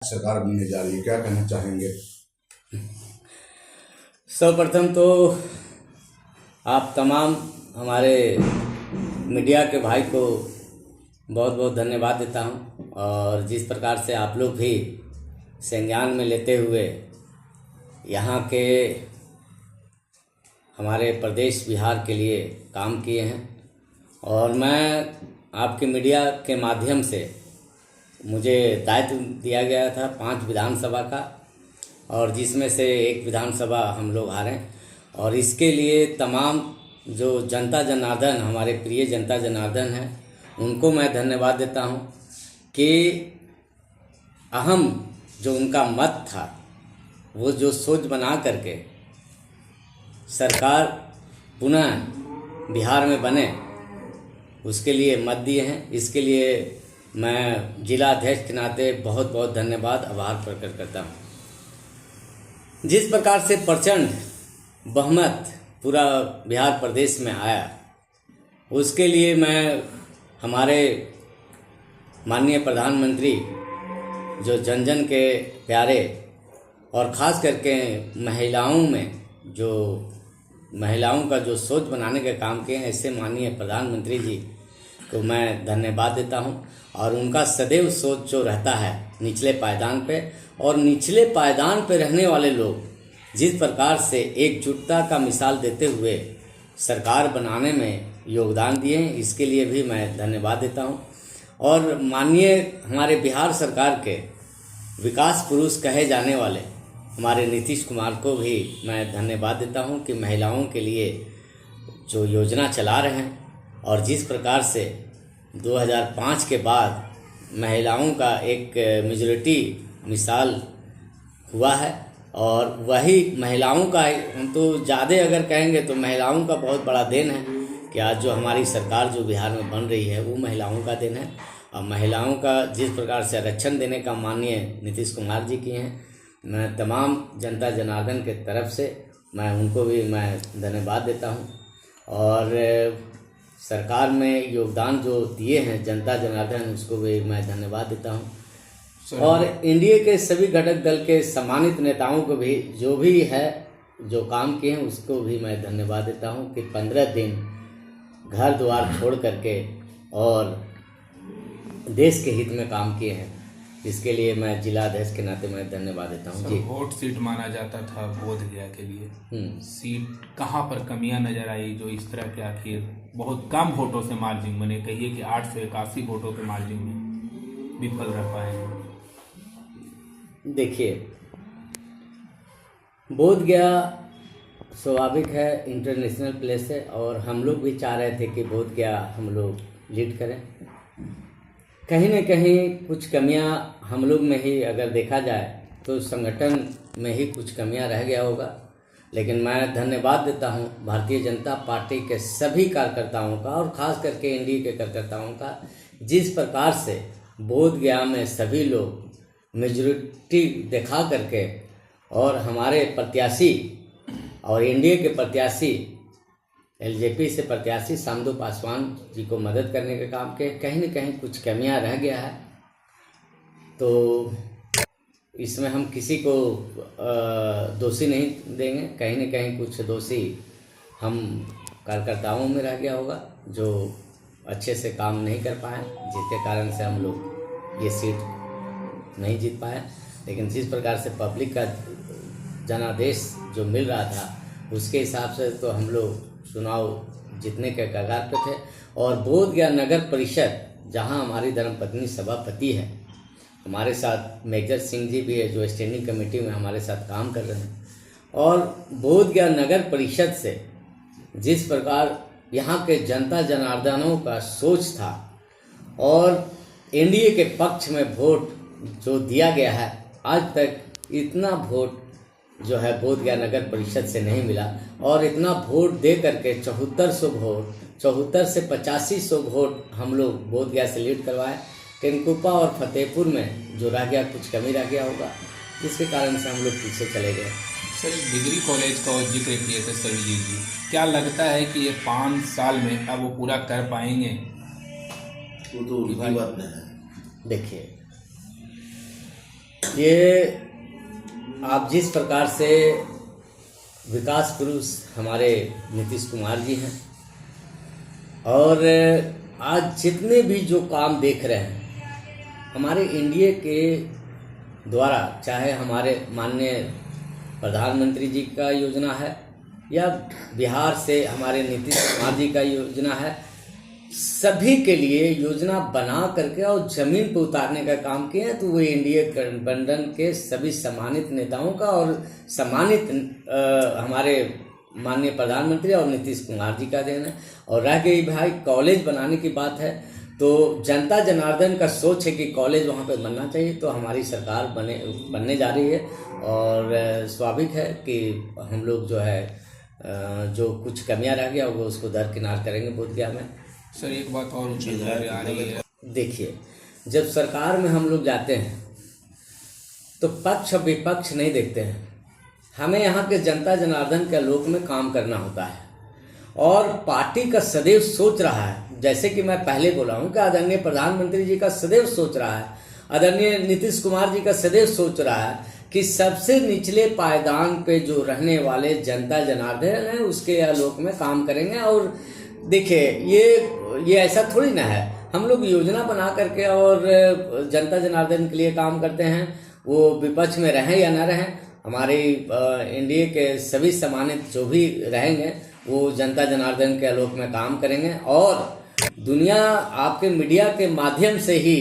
सरकार बनने जा रही है, क्या कहना चाहेंगे? सर्वप्रथम तो आप तमाम हमारे मीडिया के भाई को बहुत बहुत धन्यवाद देता हूं, और जिस प्रकार से आप लोग भी संज्ञान में लेते हुए यहाँ के हमारे प्रदेश बिहार के लिए काम किए हैं। और मैं आपके मीडिया के माध्यम से मुझे दायित्व दिया गया था 5 विधानसभा का, और जिसमें से एक विधानसभा हम लोग हारे। और इसके लिए तमाम जो जनता जनार्दन, हमारे प्रिय जनता जनार्दन हैं, उनको मैं धन्यवाद देता हूं कि अहम जो उनका मत था, वो जो सोच बना करके सरकार पुनः बिहार में बने, उसके लिए मत दिए हैं। इसके लिए मैं जिला अध्यक्ष के नाते बहुत बहुत धन्यवाद, आभार प्रकट करता हूँ। जिस प्रकार से प्रचंड बहुमत पूरा बिहार प्रदेश में आया, उसके लिए मैं हमारे माननीय प्रधानमंत्री जो जन जन के प्यारे, और ख़ास करके महिलाओं का जो सोच बनाने का काम किए हैं, ऐसे माननीय प्रधानमंत्री जी को मैं धन्यवाद देता हूं। और उनका सदैव सोच जो रहता है निचले पायदान पे, और निचले पायदान पे रहने वाले लोग जिस प्रकार से एकजुटता का मिसाल देते हुए सरकार बनाने में योगदान दिए हैं, इसके लिए भी मैं धन्यवाद देता हूं। और माननीय हमारे बिहार सरकार के विकास पुरुष कहे जाने वाले हमारे नीतीश कुमार को भी मैं धन्यवाद देता हूं कि महिलाओं के लिए जो योजना चला रहे हैं, और जिस प्रकार से 2005 के बाद महिलाओं का एक मेजॉरिटी मिसाल हुआ है, और वही महिलाओं का, हम तो ज़्यादा अगर कहेंगे तो महिलाओं का बहुत बड़ा देन है कि आज जो हमारी सरकार जो बिहार में बन रही है, वो महिलाओं का देन है। और महिलाओं का जिस प्रकार से आरक्षण देने का माननीय नीतीश कुमार जी किए हैं, मैं तमाम जनता जनार्दन के तरफ से मैं उनको भी मैं धन्यवाद देता हूं। और सरकार में योगदान जो दिए हैं जनता जनार्दन, उसको भी मैं धन्यवाद देता हूं। और एनडीए के सभी घटक दल के सम्मानित नेताओं को भी, जो भी है जो काम किए हैं, उसको भी मैं धन्यवाद देता हूं कि 15 दिन घर द्वार छोड़ करके और देश के हित में काम किए हैं। इसके लिए मैं जिला अध्यक्ष के नाते मैं धन्यवाद देता हूं। जी, वोट सीट माना जाता था बोध गया के लिए, सीट कहां पर कमियां नजर आई जो इस तरह के आखिर बहुत कम वोटों से मार्जिन बने, कहिए कि 881 वोटों के मार्जिन में विफल रह पाए हैं? देखिए, बोध गया स्वाभाविक है, इंटरनेशनल प्लेस है, और हम लोग भी चाह रहे थे कि बोध गया हम लोग लीड करें। कहीं न कहीं कुछ कमियां हम लोग में ही अगर देखा जाए तो संगठन में ही कुछ कमियां रह गया होगा। लेकिन मैं धन्यवाद देता हूं भारतीय जनता पार्टी के सभी कार्यकर्ताओं का, और ख़ास करके एनडीए के कार्यकर्ताओं का, जिस प्रकार से बोध गया में सभी लोग मेजॉरिटी दिखा करके और हमारे प्रत्याशी और एनडीए के प्रत्याशी, एलजेपी से प्रत्याशी शामदू पासवान जी को मदद करने का काम किए। कहीं न कहीं कुछ कमियां रह गया है, तो इसमें हम किसी को दोषी नहीं देंगे। कहीं न कहीं कुछ दोषी हम कार्यकर्ताओं में रह गया होगा, जो अच्छे से काम नहीं कर पाए, जिसके कारण से हम लोग ये सीट नहीं जीत पाए। लेकिन जिस प्रकार से पब्लिक का जनादेश जो मिल रहा था, उसके हिसाब से तो हम लोग चुनाव जीतने के कगार पे थे। और बोध गया नगर परिषद, जहां हमारी धर्मपत्नी सभापति है, हमारे साथ मेजर सिंह जी भी है जो स्टैंडिंग कमेटी में हमारे साथ काम कर रहे हैं। और बोध गया नगर परिषद से जिस प्रकार यहाँ के जनता जनार्दनों का सोच था, और एनडीए के पक्ष में वोट जो दिया गया है, आज तक इतना वोट जो है बोध गया नगर परिषद से नहीं मिला। और इतना वोट दे करके 7400 वोट, 74 से 8500 वोट हम लोग बोध गया से लीड करवाए। टेनकुपा और फतेहपुर में जो रह गया, कुछ कमी रह गया होगा, जिसके कारण से हम लोग पीछे चले गए। सर, डिग्री कॉलेज का जिक्र किए थे सरजीत जी, क्या लगता है कि ये 5 साल में अब वो पूरा कर पाएंगे? वो तो उनकी बात नहीं है। देखिए, ये आप जिस प्रकार से विकास पुरुष हमारे नीतीश कुमार जी हैं और आज जितने भी जो काम देख रहे हैं हमारे इंडिया के द्वारा, चाहे हमारे माननीय प्रधानमंत्री जी का योजना है या बिहार से हमारे नीतीश कुमार जी का योजना है, सभी के लिए योजना बना करके और जमीन पर उतारने का काम किए हैं। तो वो इंडिया गठबंधन के सभी सम्मानित नेताओं का और सम्मानित हमारे माननीय प्रधानमंत्री और नीतीश कुमार जी का देन है। और रह गई भाई कॉलेज बनाने की बात है, तो जनता जनार्दन का सोच है कि कॉलेज वहाँ पे बनना चाहिए, तो हमारी सरकार बनने जा रही है और स्वाभाविक है कि हम लोग जो है जो कुछ कमियां रह गया वो उसको दरकिनार करेंगे बोधगया में। सर एक बात और आ रही है, देखिए जब सरकार में हम लोग जाते हैं तो पक्ष और विपक्ष नहीं देखते हैं, हमें यहाँ के जनता जनार्दन के लोक में काम करना होता है और पार्टी का सदैव सोच रहा है, जैसे कि मैं पहले बोला हूँ कि आदरणीय प्रधानमंत्री जी का सदैव सोच रहा है, आदरणीय नीतीश कुमार जी का सदैव सोच रहा है कि सबसे निचले पायदान पे जो रहने वाले जनता जनार्दन है उसके आलोक में काम करेंगे। और देखिए ये ऐसा थोड़ी ना है, हम लोग योजना बना करके और जनता जनार्दन के लिए काम करते हैं, वो विपक्ष में रहें या ना रहें, हमारे इंडिया के सभी सम्मानित जो भी रहेंगे वो जनता जनार्दन के आलोक में काम करेंगे। और दुनिया आपके मीडिया के माध्यम से ही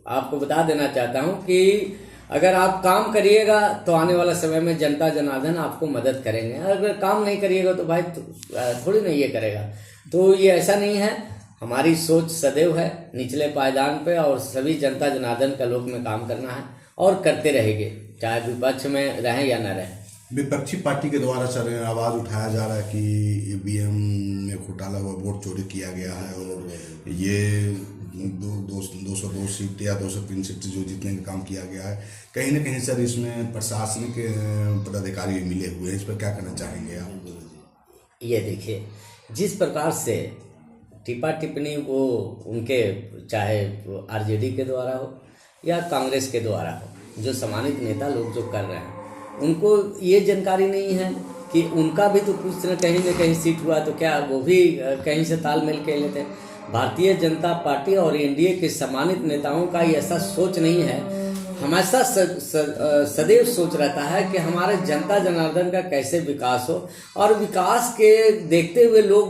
आपको बता देना चाहता हूँ कि अगर आप काम करिएगा तो आने वाला समय में जनता जनार्दन आपको मदद करेंगे, अगर काम नहीं करिएगा तो भाई थोड़ी नहीं ये करेगा। तो ये ऐसा नहीं है, हमारी सोच सदैव है निचले पायदान पे और सभी जनता जनार्दन का लोक में काम करना है और करते रहेंगे, चाहे विपक्ष में रहें या न रहें। विपक्षी पार्टी के द्वारा सर आवाज़ उठाया जा रहा है कि ईवीएम में घोटाला हुआ, वोट चोरी किया गया है और ये 202 सीट या 203 सीट जो जीतने का काम किया गया है, कहीं ना कहीं सर इसमें प्रशासनिक पदाधिकारी भी मिले हुए हैं, इस पर क्या कहना चाहेंगे आप? ये देखिए जिस प्रकार से टिप्पा टिप्पणी वो उनके चाहे आरजेडी के द्वारा हो या कांग्रेस के द्वारा हो, जो सम्मानित नेता लोग जो कर रहे हैं उनको ये जानकारी नहीं है कि उनका भी तो कुछ न कहीं सीट हुआ, तो क्या वो भी कहीं से तालमेल कर लेते हैं। भारतीय जनता पार्टी और एनडीए के सम्मानित नेताओं का ये ऐसा सोच नहीं है, हमेशा सदैव सोच रहता है कि हमारे जनता जनार्दन का कैसे विकास हो और विकास के देखते हुए लोग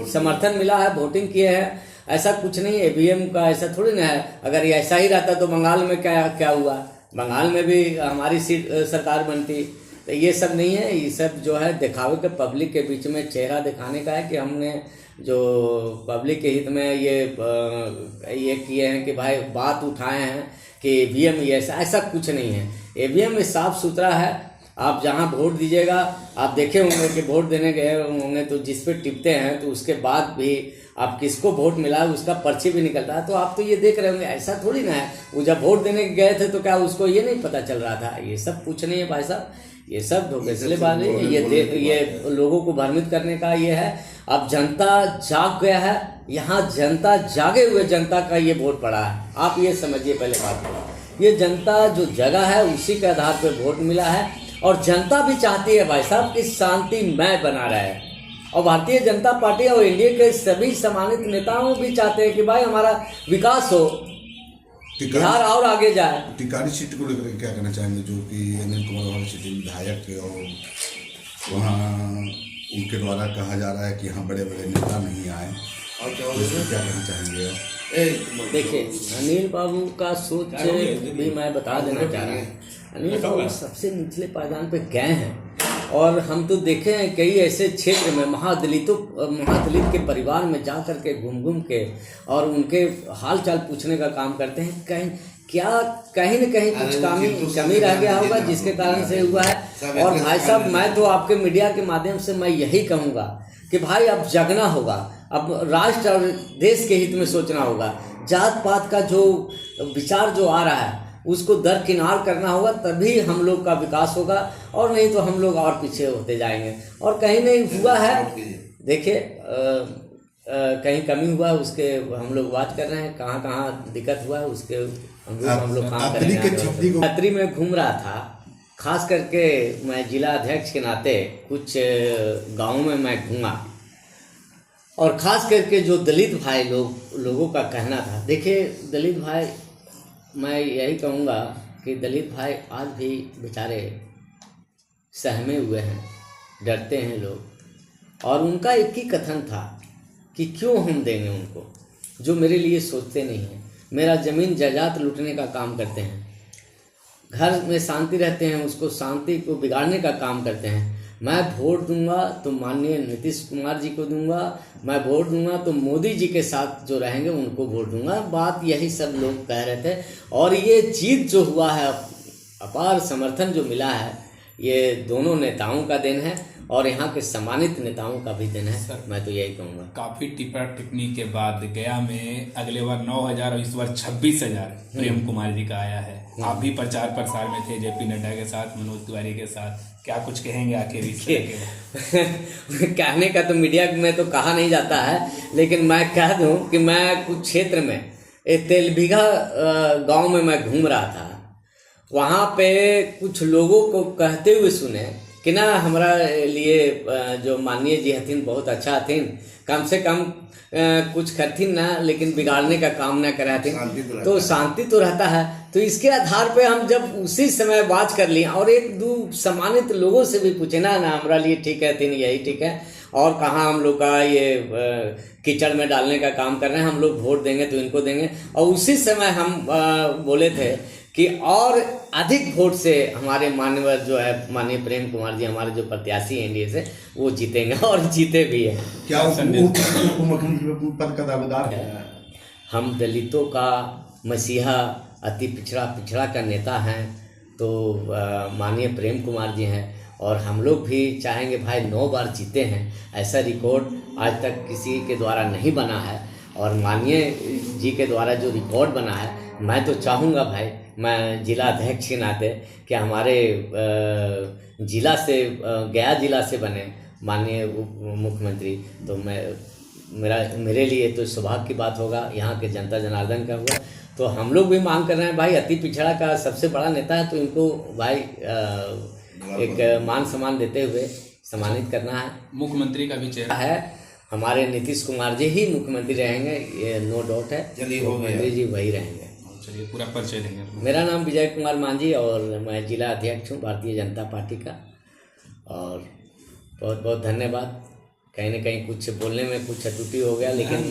समर्थन मिला है, वोटिंग किए हैं। ऐसा कुछ नहीं, ईवीएम का ऐसा थोड़ी ना है, अगर ये ऐसा ही रहता तो बंगाल में क्या हुआ, बंगाल में भी हमारी सीट सरकार बनती। तो ये सब नहीं है, ये सब जो है दिखावे के पब्लिक के बीच में चेहरा दिखाने का है कि हमने जो पब्लिक के हित में ये किए हैं कि भाई बात उठाए हैं कि ईवीएम ये ऐसा कुछ नहीं है। ईवीएम में साफ सुथरा है, आप जहां वोट दीजिएगा आप देखे होंगे कि वोट देने गए होंगे तो जिस पे टिपते हैं तो उसके बाद भी आप किसको वोट मिला है उसका पर्ची भी निकलता है, तो आप तो ये देख रहे होंगे। ऐसा थोड़ी ना है वो जब वोट देने गए थे तो क्या उसको ये नहीं पता चल रहा था। ये सब कुछ नहीं है भाई साहब, ये सब धोखेसले बात है, ये लोगों को भ्रमित करने का ये है। अब जनता जाग गया है, यहाँ जनता जागे हुए जनता का ये वोट पड़ा है, आप ये समझिए। पहले बात ये जनता जो जगह है उसी के आधार पर वोट मिला है और जनता भी चाहती है भाई साहब कि शांतिमय बना रहे, और भारतीय जनता पार्टी और इंडिया के सभी सम्मानित नेताओं भी चाहते हैं कि भाई हमारा विकास हो, बिहार और आगे जाए। टिकारी सीट को लेकर क्या कहना चाहेंगे, जो कि अनिल कुमार वाली सीट विधायक थे और वहाँ उनके द्वारा कहा जा रहा है कि यहाँ बड़े बड़े नेता नहीं आए, और क्या कहना चाहेंगे आप? देखिए अनिल बाबू का सोच भी मैं बता देना चाह रहा हूँ। अनिल बाबू सबसे निचले पायदान पे गए हैं और हम तो देखे हैं कई ऐसे क्षेत्र में महादलित के परिवार में जा कर के घूम के और उनके हाल चाल पूछने का काम करते हैं। कहीं न कहीं कुछ कमी रह गया होगा जिसके कारण से हुआ है। और भाई साहब मैं तो आपके मीडिया के माध्यम से मैं यही कहूँगा कि भाई अब जगना होगा, अब राष्ट्र और देश के हित में सोचना होगा। जात पात का जो विचार जो आ रहा है उसको दरकिनार करना होगा, तभी हम लोग का विकास होगा, और नहीं तो हम लोग और पीछे होते जाएंगे। और कहीं नहीं हुआ है, देखिए कहीं कमी हुआ है उसके हम लोग बात कर रहे हैं, कहाँ दिक्कत हुआ है उसके हम लोग काम अतरी के करेंगे। छतरी को अतरी में घूम रहा था, खास करके मैं जिला अध्यक्ष के नाते कुछ गाँव में मैं घूमा, और ख़ास करके जो दलित भाई लोगों का कहना था। देखिए दलित भाई, मैं यही कहूँगा कि दलित भाई आज भी बेचारे सहमे हुए हैं, डरते हैं लोग, और उनका एक ही कथन था कि क्यों हम देंगे उनको जो मेरे लिए सोचते नहीं हैं, मेरा ज़मीन जायदाद लूटने का काम करते हैं, घर में शांति रहते हैं उसको शांति को बिगाड़ने का काम करते हैं। मैं वोट दूंगा तो माननीय नीतीश कुमार जी को दूंगा, मैं वोट दूंगा तो मोदी जी के साथ जो रहेंगे उनको वोट दूंगा। बात यही सब लोग कह रहे थे, और ये जीत जो हुआ है, अपार समर्थन जो मिला है, ये दोनों नेताओं का देन है और यहाँ के सम्मानित नेताओं का भी देन है। मैं तो यही कहूँगा। काफी टिप्पा टिप्पणी के बाद गया में अगले बार 9,000 और इस बार 26,000 प्रेम कुमार जी का आया है। आप भी प्रचार प्रसार में थे जेपी नड्डा के साथ, मनोज तिवारी के साथ, क्या कुछ कहेंगे आखिर इसके? कहने का तो मीडिया में तो कहा नहीं जाता है, लेकिन मैं कह दूं कि मैं कुछ क्षेत्र में तेलबिघा गांव में मैं घूम रहा था, वहाँ पे कुछ लोगों को कहते हुए सुने कि ना हमारा लिए जो माननीय जी हथिन बहुत अच्छा हथिन, कम से कम कुछ करथिन ना, लेकिन बिगाड़ने का काम ना करे हथिन, तो शांति तो रहता है। तो इसके आधार पे हम जब उसी समय बात कर लिए और एक दो सम्मानित लोगों से भी पूछे ना हमारा लिए ठीक है हथिन, यही ठीक है, और कहाँ हम लोग का ये कीचड़ में डालने का काम कर रहे हैं, हम लोग वोट देंगे तो इनको देंगे। और उसी समय हम बोले थे कि और अधिक वोट से हमारे माननीय जो है माननीय प्रेम कुमार जी, हमारे जो प्रत्याशी हैं एनडीए से, वो जीतेंगे और जीते भी हैं। क्या उप मुख्यमंत्री पद का दावेदार है? हम दलितों का मसीहा, अति पिछड़ा का नेता हैं, तो माननीय प्रेम कुमार जी हैं, और हम लोग भी चाहेंगे भाई 9 बार जीते हैं, ऐसा रिकॉर्ड आज तक किसी के द्वारा नहीं बना है, और माननीय जी के द्वारा जो रिकॉर्ड बना है, मैं तो चाहूँगा भाई, मैं जिला अध्यक्ष के नाते कि हमारे जिला से गया जिला से बने माननीय मुख्यमंत्री, तो मेरे लिए तो सौभाग्य की बात होगा, यहाँ के जनता जनार्दन का होगा। तो हम लोग भी मांग कर रहे हैं भाई, अति पिछड़ा का सबसे बड़ा नेता है, तो इनको भाई एक मान सम्मान देते हुए सम्मानित करना है। मुख्यमंत्री का भी चेहरा है, हमारे नीतीश कुमार जी ही मुख्यमंत्री रहेंगे, ये नो डाउट है, मुख्यमंत्री जी वही रहेंगे। चलिए पूरा परिचय देंगे। मेरा नाम विजय कुमार मांझी और मैं जिला अध्यक्ष हूँ भारतीय जनता पार्टी का, और बहुत बहुत धन्यवाद। कहीं ना कहीं कुछ बोलने में कुछ त्रुटि हो गया, लेकिन